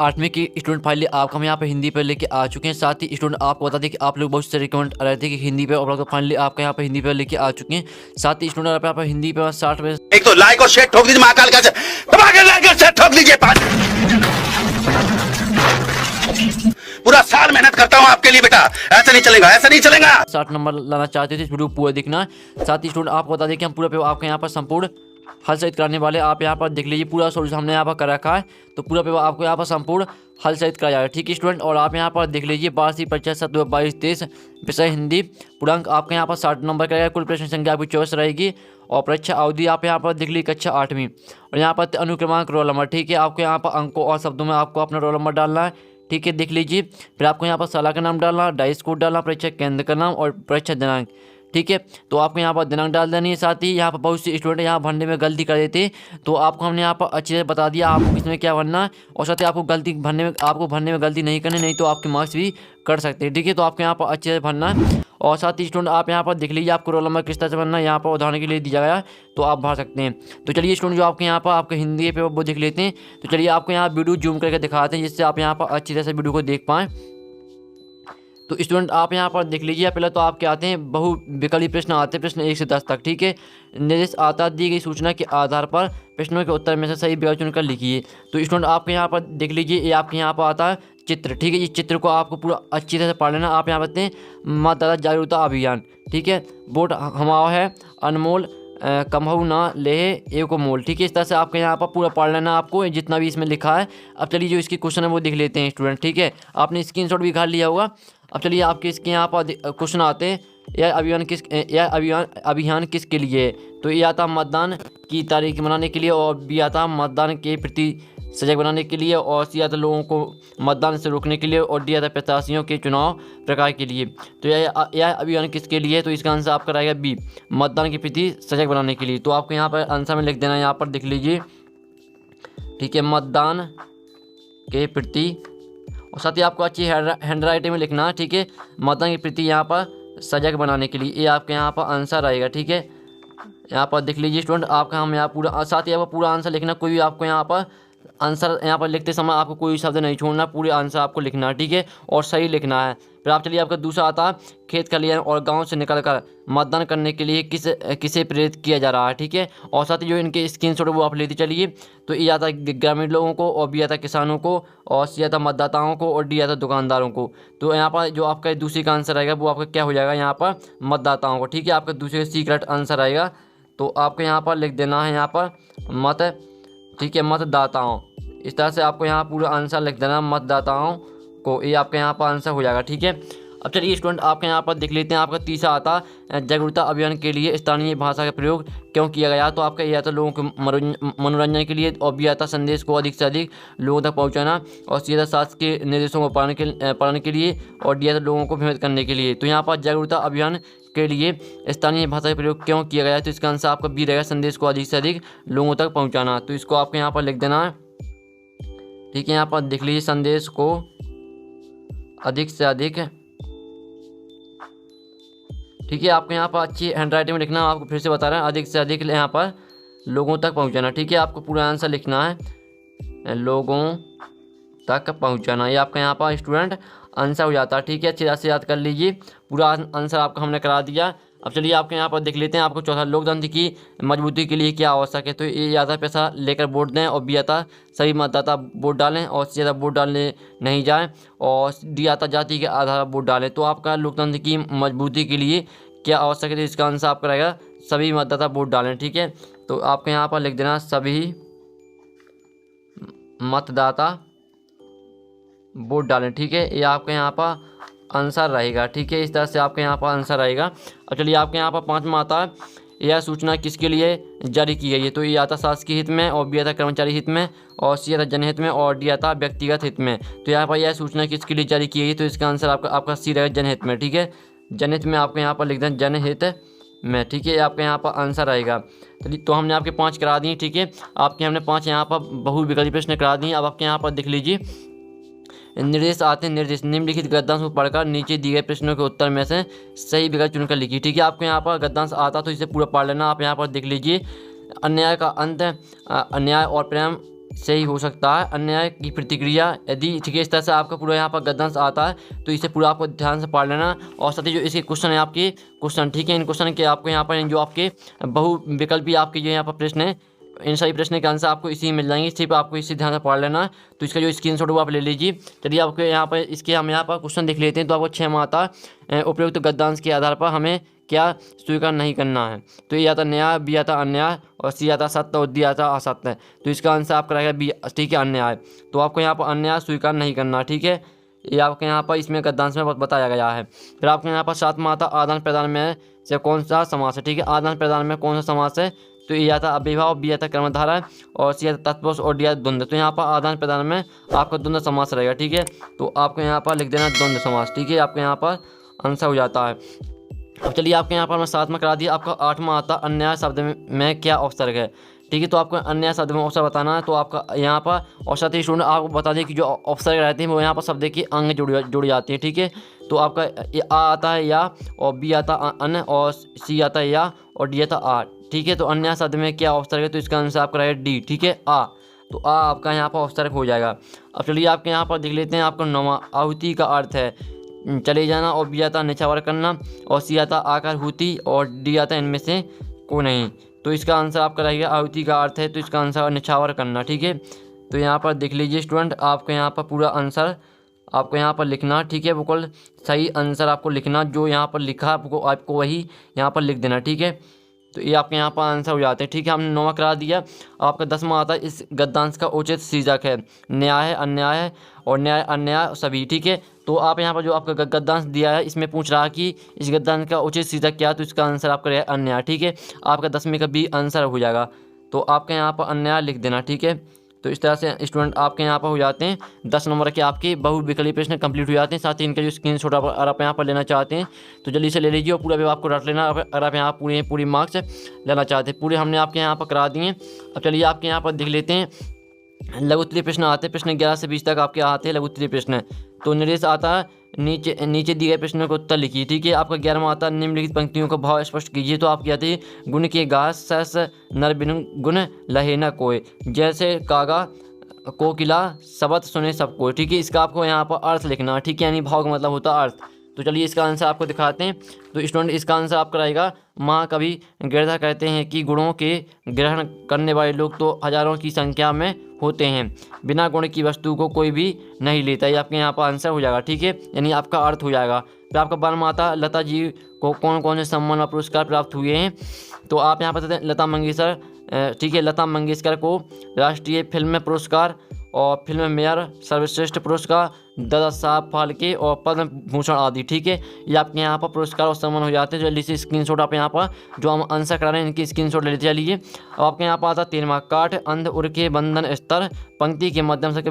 8वीं की student finally आपको हम यहाँ पे हिंदी पे लेके आ चुके हैं। साथ ही स्टूडेंट आपको बता दें कि आप लोग बहुत से रिकमेंड आ रहे थे कि हिंदी पे, और फाइनली आपको यहाँ पे हिंदी पे लेके आ चुके हैं। साथ ही स्टूडेंट आप यहाँ पे हिंदी पे 60 में एक तो लाइक और शेयर ठोक दीजिए, महाकाल का दबा के लाइक और शेयर ठोक दीजिए। पूरा साल मेहनत करता हूँ आपके लिए बेटा, ऐसा नहीं चलेगा, ऐसा नहीं चलेगा। 60 नंबर लाना चाहते थे, इस वीडियो पूरा देखना। साथ ही स्टूडेंट आपको बता दें कि हम पूरा पेपर आपके यहाँ पर संपूर्ण हल सहित कराने वाले। आप यहाँ पर देख लीजिए, पूरा सोल्यूशन हमने यहाँ पर कर रखा है। तो पूरा पेपर आपको यहाँ पर संपूर्ण हल सहित कराया जाएगा, ठीक है स्टूडेंट। और आप यहाँ पर देख लीजिए, वार्षिक परीक्षा 7/22/23 विषय हिंदी पूर्णांक आपके यहाँ पर 60 नंबर का रहेगा। कुल प्रश्न संख्या आपकी 24 रहेगी। और परीक्षा अवधि आप यहाँ पर देख लीजिए कक्षा 8वीं, और यहाँ पर अनुक्रमांक रोल नंबर, ठीक है। आपको यहाँ पर अंकों और शब्दों में आपको अपना रोल नंबर डालना है, ठीक है। देख लीजिए, फिर आपको यहाँ पर साल का नाम डालना, डाइस कोड डालना, परीक्षा केंद्र का नाम और परीक्षा दिनांक, ठीक है। तो आपको यहाँ पर दिनांक डाल देनी है। साथ ही यहाँ पर बहुत से स्टूडेंट यहाँ भरने में गलती कर देते हैं, तो आपको हमने यहाँ पर अच्छे से बता दिया आपको किसमें क्या भरना है। और साथ ही आपको भरने में गलती नहीं करनी, नहीं तो आपके मार्क्स भी कट सकते हैं, ठीक है। तो आपको यहाँ पर अच्छे से भरना है। और साथ ही स्टूडेंट आप यहाँ पर देख लीजिए, आपको रोल नंबर किस तरह से भरना है यहाँ पर उदाहरण के लिए दिया गया है, तो आप भर सकते हैं। तो चलिए स्टूडेंट, जो आपके यहाँ पर आपके हिंदी पे वो देख लेते हैं। तो चलिए आपको यहाँ वीडियो जूम करके दिखाते हैं, जिससे आप यहाँ पर अच्छी तरह से वीडियो को देख पाएँ। तो स्टूडेंट आप यहाँ पर देख लीजिए, पहले तो आपके आते हैं बहुविकल्पी प्रश्न आते हैं, प्रश्न 1 से 10 तक, ठीक है। निर्देश आता दी गई सूचना के आधार पर प्रश्नों के उत्तर में से सही विकल्प चुनकर लिखिए। तो स्टूडेंट आपके यहाँ पर देख लीजिए, ये आपके यहाँ पर आता है चित्र, ठीक है। इस चित्र को आपको पूरा अच्छी तरह से पढ़ लेना। आप यहाँ बताते हैं मतदाता जागरूकता अभियान, ठीक है। वोट हमारा है, अनमोल कमहू ना ले एको मोल, ठीक है। इस तरह से आपके यहाँ पर पूरा पढ़ लेना आपको, जितना भी इसमें लिखा है। अब चलिए जो इसकी क्वेश्चन है वो देख लेते हैं स्टूडेंट, ठीक है। आपने स्क्रीनशॉट भी खा लिया होगा। अब चलिए आपके इसके यहाँ पर क्वेश्चन आते हैं। यह अभियान किसके लिए? तो ये आता मतदान की तारीख मनाने के लिए, और बी आता मतदान के प्रति सजग बनाने के लिए, और सी आता लोगों को मतदान से रोकने के लिए, और डी आता प्रत्याशियों के चुनाव प्रकार के लिए। तो यह अभियान किसके लिए है? तो इसका आंसर आपका रहेगा बी, मतदान के प्रति सजग बनाने के लिए। तो आपको यहाँ पर आंसर में लिख देना है, यहाँ पर देख लीजिए, ठीक है, मतदान के प्रति। और साथ ही आपको अच्छी हैंड राइटिंग में लिखना है, ठीक है, मतदान के प्रति यहाँ पर सजग बनाने के लिए। ये आपके यहाँ पर आंसर आएगा, ठीक है। यहाँ पर देख लीजिए स्टूडेंट, आपका हम यहाँ पूरा, साथ ही आपको पूरा आंसर लिखना। कोई भी आपको यहाँ पर आंसर यहाँ पर लिखते समय आपको कोई शब्द नहीं छोड़ना, पूरे आंसर आपको लिखना है, ठीक है, और सही लिखना है। फिर आप चलिए, आपका दूसरा आता है खेत खलिहान और गांव से निकलकर मतदान करने के लिए किसे प्रेरित किया जा रहा है, ठीक है। और साथ ही जो इनके स्क्रीनशॉट वो आप लेते चलिए। तो ये आता है ग्रामीण लोगों को, और बी आता किसानों को, और सी आता मतदाताओं को, और डी आता दुकानदारों को। तो यहाँ पर जो आपका दूसरी का आंसर आएगा वो आपका क्या हो जाएगा, यहाँ पर मतदाताओं को, ठीक है। आपका दूसरे सी करेक्ट आंसर आएगा। तो आपको यहाँ पर लिख देना है, यहाँ पर मत, ठीक है, मतदाताओं। इस तरह से आपको यहाँ पूरा आंसर लिख देना, मतदाताओं को। ये आपका यहाँ पर आंसर हो जाएगा, ठीक है। अब चलिए स्टूडेंट आपके यहाँ पर देख लेते हैं। आपका तीसरा आता जागरूकता अभियान के लिए स्थानीय भाषा का प्रयोग क्यों किया गया? तो आपका ये आता लोगों के मनोरंजन के लिए, और भी आता संदेश को अधिक से अधिक लोगों तक पहुँचाना, और सी आता शासन के निर्देशों को पालने के लिए, और डी आता लोगों को भ्रमित करने के लिए। तो यहाँ पर जागरूकता अभियान के लिए स्थानीय भाषा का प्रयोग क्यों किया गया है? तो इसका आंसर आपका बी रहेगा, संदेश को अधिक से अधिक लोगों तक पहुँचाना। तो इसको आपको यहाँ पर लिख देना है, ठीक है। यहाँ पर देख लीजिए, संदेश को अधिक से अधिक, ठीक है। आपको यहाँ पर अच्छी हैंड राइटिंग में लिखना, आपको फिर से बता रहे हैं, अधिक से अधिक यहाँ पर लोगों तक पहुँचाना, ठीक है। आपको पूरा आंसर लिखना है, लोगों तक पहुँचाना। ये आपका यहाँ पर स्टूडेंट आंसर हो जाता है, ठीक है। अच्छी तरह से याद कर लीजिए, पूरा आंसर आपका हमने करा दिया। अब चलिए आपके यहाँ पर देख लेते हैं। आपको चौथा, लोकतंत्र की मजबूती के लिए क्या आवश्यक है? तो ये आता पैसा लेकर वोट दें, और बी आता सभी मतदाता वोट डालें, और सी आता वोट डालने नहीं जाएं, और डी आता जाति के आधार पर वोट डालें। तो आपका लोकतंत्र की मजबूती के लिए क्या आवश्यक है? तो इसका आंसर आपका रहेगा सभी मतदाता वोट डालें, ठीक है। तो आपके यहाँ पर लिख देना, सभी मतदाता वोट डालें, ठीक है। ये आपके यहाँ पर आंसर रहेगा, ठीक है। इस तरह से आपके यहाँ पर आंसर आएगा। अब चलिए आपके यहाँ पर पाँचवा आता है, यह सूचना किसके लिए जारी की गई है? तो ये आता शासकीय हित में, और बी आता कर्मचारी हित में, और सी आता जनहित में, और डी आता व्यक्तिगत हित में। तो यहाँ पर यह सूचना किसके लिए जारी की गई है? तो इसका आंसर आपका सी रहेगा, जनहित में, ठीक है। जनहित में आपके यहाँ पर लिख दें, जनहित में, ठीक है। आपके यहाँ पर आंसर आएगा। तो हमने आपके 5 करा दिए, ठीक है। आपके हमने 5 यहाँ पर बहुविकल्पी प्रश्न करा दिए। अब आपके यहाँ पर देख लीजिए, निर्देश आते हैं। निर्देश, निम्नलिखित गद्यांश को पढ़कर नीचे दिए गए प्रश्नों के उत्तर में से सही विकल्प चुनकर लिखिए, ठीक है। आपको यहाँ पर गद्यांश आता तो इसे पूरा पढ़ लेना। आप यहाँ पर देख लीजिए, अन्याय का अंत, अन्याय और प्रेम सही हो सकता है। अन्याय की प्रतिक्रिया यदि ठीक है इस तरह से आपका पूरा यहाँ पर गद्यांश आता है तो इसे पूरा आपको ध्यान से पढ़ लेना। और साथ ही जो इसके क्वेश्चन है आपके क्वेश्चन ठीक है, इन क्वेश्चन के आपको यहाँ पर जो आपके बहु विकल्पी आपके जो यहाँ पर प्रश्न है, इन सभी प्रश्न के आंसर आपको इसी में मिल जाएंगे। सिर्फ आपको इसी ध्यान से पढ़ लेना। तो इसका जो स्क्रीनशॉट वो आप ले लीजिए। चलिए आपको यहाँ पर इसके हम यहाँ पर क्वेश्चन देख लेते हैं। तो आपको 6 माता उपयुक्त गद्यांश के आधार पर हमें क्या स्वीकार नहीं करना है। तो ये आता न्याय, बी आता अन्याय, और सी आता सत्य, और डी आता असत्य। तो इसका आंसर आपका रहेगा बी ठीक है अन्याय। तो आपको यहाँ पर अन्याय स्वीकार नहीं करना ठीक है, ये आपके यहाँ पर इसमें गद्यांश में बताया गया है। फिर आपके यहाँ पर 7 आता आदान प्रदान में से कौन सा समास है। ठीक है, आदान प्रदान में कौन सा समास है। तो ये आता अभिभाव, बी आता कर्मधारय, और सी आता तत्पुरुष, और डी आता द्वंद्व। तो यहाँ पर आदान प्रदान में आपका द्वंद्व समास रहेगा। ठीक है, तो आपको यहाँ पर लिख देना द्वंद्व समास। ठीक है, आपके यहाँ पर आंसर हो जाता है। अब चलिए आपके यहाँ पर मैं 7वां करा दिया। आपका 8वां आता अन्याय शब्द में क्या उपसर्ग है। ठीक है, तो आपको अन्याय शब्द में उपसर्ग बताना है। तो आपका यहाँ पर, और साथ ही स्टूडेंट आपको बता दें कि जो उपसर्ग रहते हैं वो यहाँ पर शब्द की अंग जुड़ जाती है। ठीक है, तो आपका आ आता है या, और बी आता अन, और सी आता है या, और डी आता आ। ठीक है, तो अन्याय शब्द में क्या उपसर्ग है। तो इसका आंसर आपका रहेगा डी। ठीक है, आ। तो आ आपका यहाँ पर उपसर्ग हो जाएगा। अब चलिए आपके यहाँ पर देख लेते हैं। आपका 9वां आहुति का अर्थ है चले जाना, और बी आता निछावर करना, और सी आता आकर हुति, और डी आता इनमें से कोई नहीं। तो इसका आंसर आपका रहेगा आहुति का अर्थ है, तो इसका आंसर निछावर करना। ठीक है, तो यहाँ पर देख लीजिए स्टूडेंट, आपको यहाँ पर पूरा आंसर आपको यहाँ पर लिखना। ठीक है, बिल्कुल सही आंसर आपको लिखना, जो यहाँ पर लिखा आपको वही यहाँ पर लिख देना। ठीक है, तो ये आपके यहाँ पर आंसर हो जाते हैं। ठीक है, हमने 9वां करा दिया। आपका 10वां आता है इस गद्यांश का उचित शीर्षक है न्याय है, अन्याय है, और न्याय अन्याय सभी। ठीक है, तो आप यहाँ पर जो आपका गद्यांश दिया है इसमें पूछ रहा है कि इस गद्यांश का उचित शीर्षक क्या है। तो इसका आंसर आपका रहेगा अन्याय। ठीक है, आपका 10वीं का बी आंसर हो जाएगा। तो आपके यहाँ पर अन्याय लिख देना। ठीक है, तो इस तरह से स्टूडेंट आपके यहाँ पर हो जाते हैं 10 नंबर के आपके बहुविकल्पी प्रश्न कंप्लीट हो जाते हैं। साथ ही इनका जो स्क्रीनशॉट अगर आप यहाँ पर लेना चाहते हैं तो जल्दी से ले लीजिए, और पूरा भी आपको रट लेना अगर आप यहाँ पूरी मार्क्स लेना चाहते हैं। पूरे हमने आपके यहाँ पर करा दिए। अब चलिए आपके यहाँ पर देख लेते हैं लघुत्तरीय प्रश्न आते हैं। प्रश्न 11 से 20 तक आपके आते हैं लघुत्तरीय प्रश्न। तो निर्देश आता है नीचे दिए गए प्रश्नों को उत्तर लिखिए। ठीक है, आपका 11वां आता है निम्नलिखित पंक्तियों का भाव स्पष्ट कीजिए। तो आप कहते हैं गुण के घास सस नर बिन गुण लहे न कोय, जैसे कागा कोकिला सबत सुने सबको। ठीक है, इसका आपको यहाँ पर अर्थ लिखना। ठीक है, यानी भाव का मतलब होता है अर्थ। तो चलिए इसका आंसर आपको दिखाते हैं। तो स्टूडेंट इसका आंसर आपका रहेगा महाकवि गिरधा कहते हैं कि गुणों के ग्रहण करने वाले लोग तो हजारों की संख्या में होते हैं, बिना गुण की वस्तु को कोई भी नहीं लेता। ये आपके यहाँ पर आंसर हो जाएगा। ठीक है, यानी आपका अर्थ हो जाएगा। फिर आपका वन माता लता जी को कौन कौन से सम्मान और पुरस्कार प्राप्त हुए हैं। तो आप यहाँ पर लता मंगेशकर ठीक है, लता मंगेशकर को राष्ट्रीय फिल्म पुरस्कार और फिल्म मेयर सर्वश्रेष्ठ पुरस्कार, दादा साहब फाल्के और पद्म भूषण आदि। ठीक है, ये आपके यहाँ पर पुरस्कार और सम्मान हो जाते हैं। जल्दी से स्क्रीनशॉट आप यहाँ पर जो हम आंसर करा रहे हैं इनकी स्क्रीनशॉट ले लेते चलिए। अब आपके यहाँ पर आता 13वां काठ अंध उर के बंधन स्तर पंक्ति के माध्यम से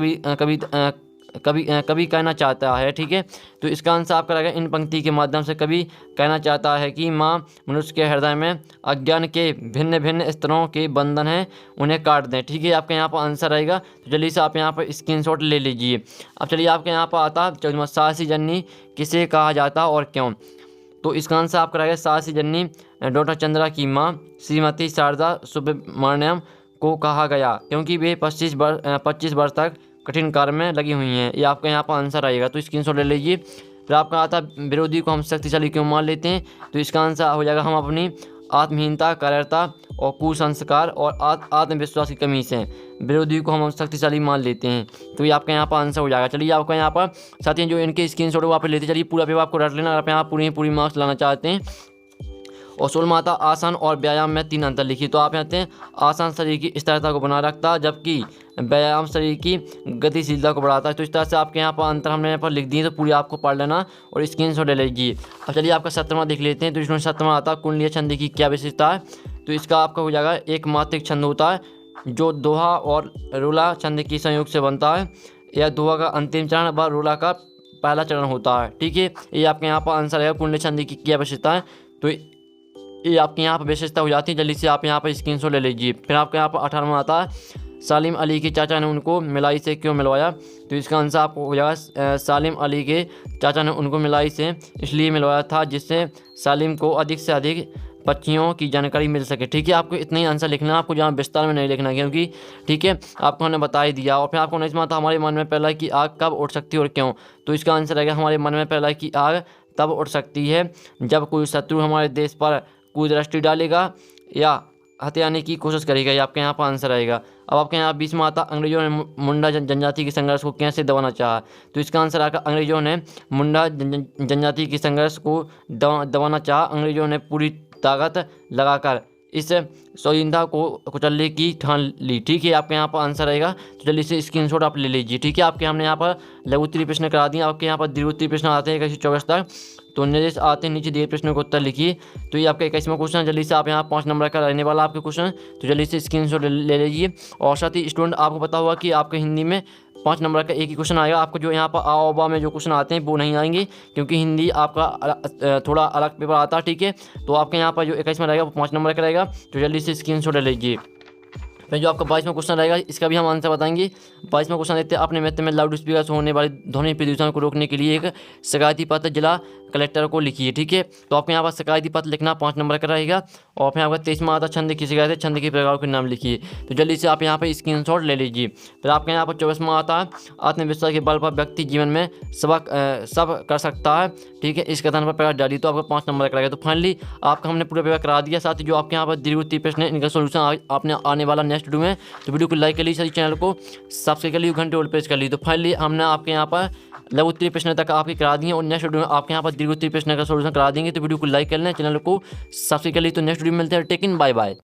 कभी कहना चाहता है। ठीक है, तो इसका आंसर आपका रहेगा इन पंक्ति के माध्यम से कभी कहना चाहता है कि माँ मनुष्य के हृदय में अज्ञान के भिन्न भिन्न स्तरों के बंधन हैं, उन्हें काट दें। ठीक है, आपका यहाँ पर आंसर रहेगा। तो जल्दी से आप यहाँ पर स्क्रीनशॉट ले लीजिए। अब चलिए आपके यहाँ पर आता 14वां साहसी जननी किसे कहा जाता और क्यों। तो इसका आंसर आपका रहेगा साहसी जननी डॉक्टर चंद्रा की माँ श्रीमती शारदा सुब्रमण्यम को कहा गया, क्योंकि वे 25 वर्ष तक कठिन कार्य में लगी हुई हैं। ये आपका यहाँ पर आंसर आएगा। तो स्क्रीनशॉट ले लीजिए। फिर आपका आता विरोधी को हम शक्तिशाली क्यों मान लेते हैं। तो इसका आंसर हो जाएगा हम अपनी आत्महीनता, कायरता और कुसंस्कार और आत्मविश्वास की कमी से विरोधी को हम शक्तिशाली मान लेते हैं। तो ये आपका यहाँ पर आंसर हो जाएगा। चलिए आपका यहाँ पर साथ ही जो इनके स्क्रीनशॉट वो आप लेते चलिए, पूरा पेपर आपको रट लेना। आप यहाँ पूरी मार्क्स लाना चाहते हैं। और 16वां आता आसन और व्यायाम में 3 अंतर लिखिए। तो आप कहते हैं आसन शरीर की स्थिरता को बनाए रखता है, जबकि व्यायाम शरीर की गतिशीलता को बढ़ाता है। तो इस तरह से आपके यहाँ पर अंतर हमने यहाँ पर लिख दिए। तो पूरी आपको पढ़ लेना और स्क्रीनशॉट ले लीजिए। अब चलिए आपका 17वां देख लेते हैं। तो इसमें 17वां आता कुंडलीय छंद की क्या विशेषता है। तो इसका आपका हो जाएगा एक मात्रिक छंद होता है जो दोहा और रोला छंद की संयोग से बनता है। यह दोहा का अंतिम चरण व रोला का पहला चरण होता है। ठीक है, ये आपके यहाँ पर आंसर है कुंडलीय छंद की क्या विशेषता है। तो ये आपके यहाँ पर विशेषता हो जाती है। जल्दी से आप यहाँ पर स्क्रीनशॉट ले लीजिए। फिर आपके यहाँ पर 18वां आता है सालिम अली के चाचा ने उनको मिलाई से क्यों मिलवाया। तो इसका आंसर आपको हो जाएगा सालिम अली के चाचा ने उनको मिलाई से इसलिए मिलवाया था जिससे सालिम को अधिक से अधिक पक्षियों की जानकारी मिल सके। ठीक है, आपको इतना ही आंसर लिखना है, आपको जहाँ विस्तार में नहीं लिखना, क्योंकि ठीक है आपको हमने बता ही दिया। और फिर आपको नहीं आता हमारे मन में पहला कि आग कब उठ सकती है और क्यों, तो इसका आंसर रहेगा हमारे मन में पहला कि आग तब उठ सकती है जब कोई शत्रु हमारे देश पर कुदृष्टि डालेगा या हथियाने की कोशिश करेगा। ये आपके यहाँ पर आंसर आएगा। अब आपके यहाँ बीच में आता अंग्रेजों ने मुंडा जनजाति के संघर्ष को कैसे दबाना चाहा, तो इसका आंसर आएगा अंग्रेजों ने मुंडा जनजाति के संघर्ष को दबाना चाहा। अंग्रेजों ने पूरी ताकत लगाकर इस स्वाधीनता को कुचलने की ठान ली। ठीक है, आपके यहाँ पर आंसर आएगा, तो जल्दी से स्क्रीनशॉट आप ले लीजिए। ठीक है, आपके हमने यहाँ पर लघु उत्तरीय प्रश्न करा दिए। आपके यहाँ पर दीर्घ उत्तरीय प्रश्न आते हैं 21-24 तक, तो निर्देश आते हैं नीचे दिए प्रश्नों को उत्तर लिखिए। तो ये आपका 21वां क्वेश्चन है। जल्दी से आप यहाँ 5 नंबर का रहने वाला आपके क्वेश्चन, तो जल्दी से स्क्रीनशॉट ले लीजिए। और साथ ही स्टूडेंट आपको पता होगा कि आपके हिंदी में 5 नंबर का एक ही क्वेश्चन आएगा। आपको जो यहाँ पर आ और बा में जो क्वेश्चन आते हैं वो नहीं आएंगे, क्योंकि हिंदी आपका थोड़ा अलग पेपर आता है। ठीक है, तो आपके यहाँ पर जो 21वां रहेगा वो 5 नंबर का रहेगा, तो जल्दी से स्क्रीनशॉट ले लीजिए। फिर जो आपका 22वां क्वेश्चन रहेगा इसका भी हम आंसर बताएंगे। 22वां क्वेश्चन देखते हैं, अपने मित्र में लाउड स्पीकर से होने वाले ध्वनि प्रदूषण को रोकने के लिए एक शिकायती पत्र जिला कलेक्टर को लिखिए। ठीक है, तो आपके यहाँ पर शिकायती पत्र लिखना 5 नंबर का रहेगा। और फिर आपका 23वां आता छंद की शिकायत है, छंद के प्रकार के नाम लिखिए, तो जल्दी से आप यहाँ पर स्क्रीनशॉट ले लीजिए। फिर आपके यहाँ पर 24वां आता है, आत्मविश्वास के बल पर व्यक्ति जीवन में सब कर सकता है। ठीक है, इस कथन पर प्रकाश डालिए, तो आपका 5 नंबर का रहेगा। तो फाइनली आपका हमने पूरा पेपर करा दिया। साथ ही जो आपके यहाँ पर दीर्घ उत्तरीय प्रश्न है इनका सोल्यूशन आपने आने वाला नेक्स्ट वीडियो में, तो वीडियो को लाइक कर लीजिए, साथ ही चैनल को सब्सक्राइब कर लीजिए, घंटे और प्रेस कर लीजिए। तो फाइनली हमने आपके यहाँ पर लघु उत्तरीय प्रश्न तक आपके करा दिए, और नेक्स्ट वीडियो में आपके यहाँ पर दीर्घ उत्तरीय प्रश्न का सोल्यूशन करा देंगे। तो वीडियो को लाइक कर लें, चैनल को सब्सक्राइब कर लीजिए। तो नेक्स्ट वीडियो में मिलते हैं, टेक इन, बाय बाय।